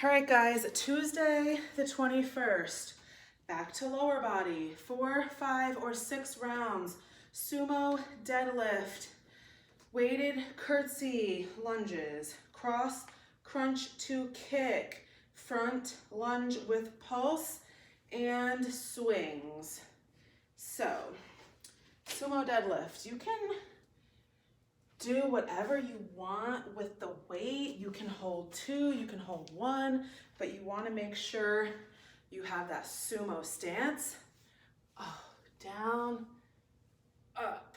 All right, guys, Tuesday the 21st. Back to lower body. 4, 5, or 6 rounds. Sumo deadlift. Weighted curtsy lunges. Cross crunch to kick. Front lunge with pulse and swings. So, sumo deadlift. You can do whatever you want with the weight. You can hold 2, you can hold 1, but you want to make sure you have that sumo stance. Oh, down, up.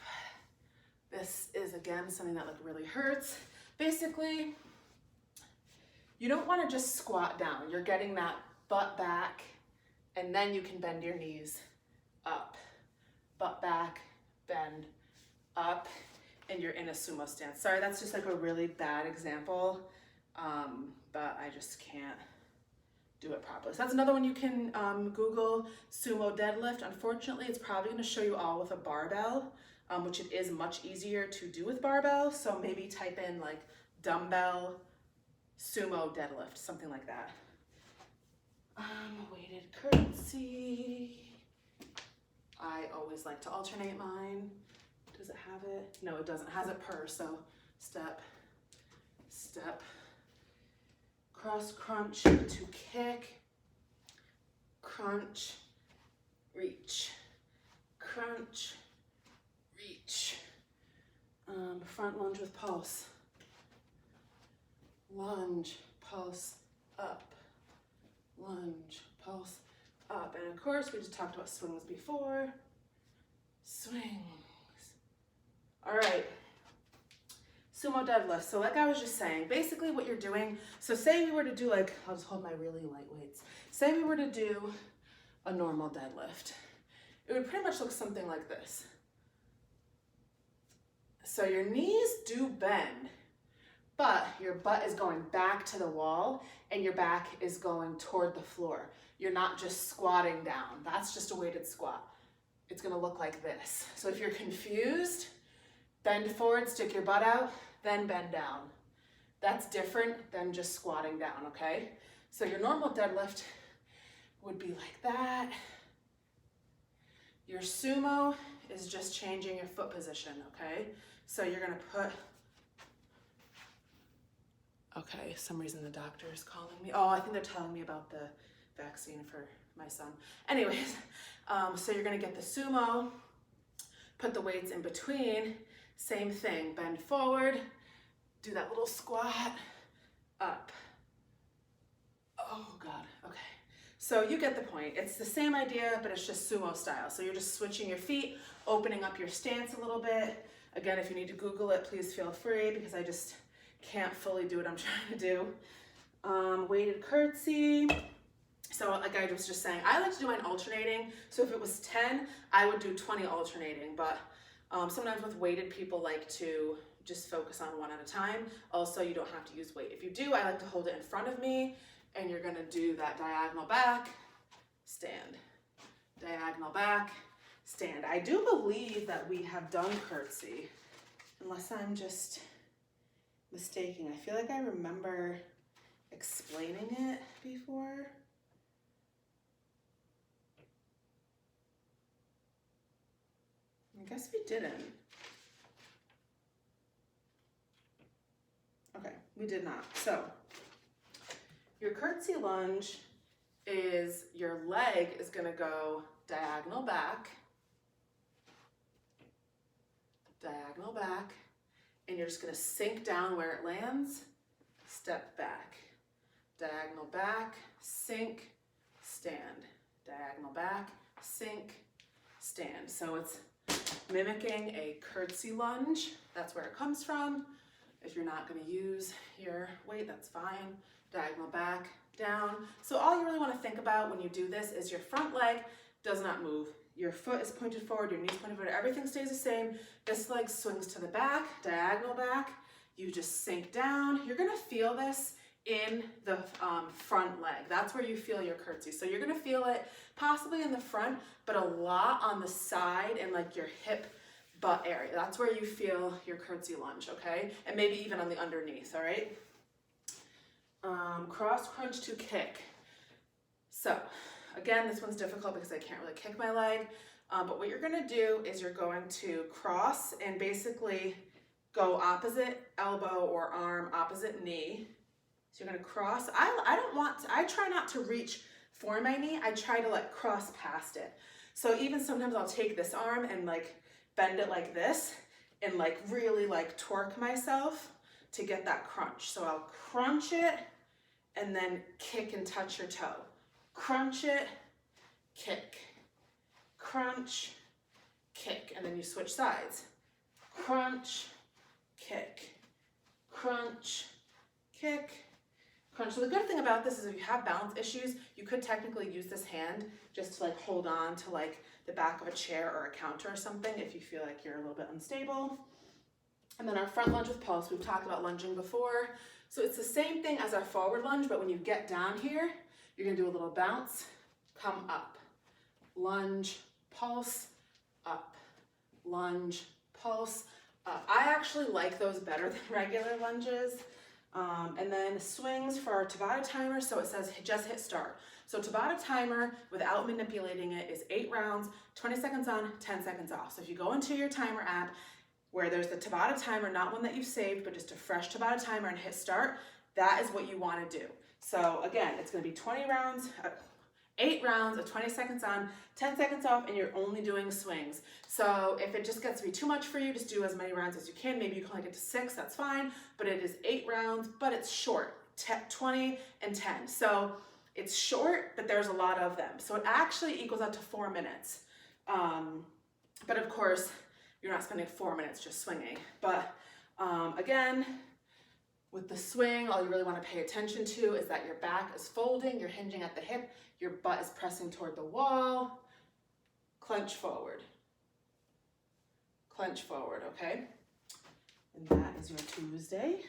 This is, again, something that really hurts. Basically, you don't want to just squat down. You're getting that butt back, and then you can bend your knees up. Butt back, bend, up, and you're in a sumo stance. Sorry, that's just a really bad example, but I just can't do it properly. So that's another one you can Google, sumo deadlift. Unfortunately, it's probably gonna show you all with a barbell, which it is much easier to do with barbell. So maybe type in dumbbell, sumo deadlift, something like that. Weighted curtsy. I always like to alternate mine. Does it have it? No, it doesn't. It has it per, so step, step, cross crunch to kick, crunch, reach, crunch, reach, front lunge with pulse, lunge, pulse, up, lunge, pulse, up. And of course, we just talked about swings before. Swing. All right, sumo deadlift. So like I was just saying, basically what you're doing, so say we were to do I'll just hold my really light weights. Say we were to do a normal deadlift. It would pretty much look something like this. So your knees do bend, but your butt is going back to the wall and your back is going toward the floor. You're not just squatting down. That's just a weighted squat. It's gonna look like this. So if you're confused, bend forward, stick your butt out, then bend down. That's different than just squatting down, okay? So your normal deadlift would be like that. Your sumo is just changing your foot position, okay? So you're gonna put, okay, some reason the doctor is calling me. Oh, I think they're telling me about the vaccine for my son. Anyways, so you're gonna get the sumo, put the weights in between, same thing, bend forward, do that little squat, up. Oh God, okay. So you get the point. It's the same idea, but it's just sumo style. So you're just switching your feet, opening up your stance a little bit. Again, if you need to Google it, please feel free because I just can't fully do what I'm trying to do. Weighted curtsy. So like I was just saying, I like to do mine alternating. So if it was 10, I would do 20 alternating, but sometimes with weighted, people like to just focus on one at a time. Also, you don't have to use weight. If you do, I like to hold it in front of me, and you're gonna do that diagonal back, stand, diagonal back, stand. I do believe that we have done curtsy, unless I'm just mistaken. I feel like I remember explaining it before. I guess we didn't. Okay, we did not. So your curtsy lunge is your leg is gonna go diagonal back, and you're just gonna sink down where it lands, step back, diagonal back, sink, stand, diagonal back, sink, stand. So it's mimicking a curtsy lunge. That's where it comes from. If you're not gonna use your weight, that's fine. Diagonal back, down. So all you really wanna think about when you do this is your front leg does not move. Your foot is pointed forward, your knees pointed forward, everything stays the same. This leg swings to the back, diagonal back. You just sink down. You're gonna feel this in the front leg. That's where you feel your curtsy. So you're gonna feel it possibly in the front, but a lot on the side and your hip butt area. That's where you feel your curtsy lunge, okay? And maybe even on the underneath, all right? cross crunch to kick. So again, this one's difficult because I can't really kick my leg, but what you're gonna do is you're going to cross and basically go opposite elbow or arm, opposite knee. So you're gonna cross. I try not to reach for my knee. I try to like cross past it. So even sometimes I'll take this arm and like bend it like this and like really like torque myself to get that crunch. So I'll crunch it and then kick and touch your toe. Crunch it, kick, crunch, kick, and then you switch sides. Crunch, kick, crunch, kick, crunch. So the good thing about this is if you have balance issues, you could technically use this hand just to like hold on to like the back of a chair or a counter or something if you feel like you're a little bit unstable. And then our front lunge with pulse, we've talked about lunging before. So it's the same thing as our forward lunge, but when you get down here, you're gonna do a little bounce, come up, lunge, pulse, up, lunge, pulse, up. I actually like those better than regular lunges. And then swings for our Tabata timer. So it says just hit start. So Tabata timer without manipulating it is 8 rounds, 20 seconds on, 10 seconds off. So if you go into your timer app where there's the Tabata timer, not one that you've saved, but just a fresh Tabata timer and hit start, that is what you want to do. So again, it's going to be 8 rounds of 20 seconds on, 10 seconds off, and you're only doing swings. So if it just gets to be too much for you, just do as many rounds as you can. Maybe you can only get to 6, that's fine, but it is 8 rounds, but it's short, 20 and 10. So it's short, but there's a lot of them. So it actually equals out to 4 minutes. But of course, you're not spending 4 minutes just swinging. But again, with the swing, all you really want to pay attention to is that your back is folding, you're hinging at the hip, your butt is pressing toward the wall. Clench forward, okay? And that is your Tuesday.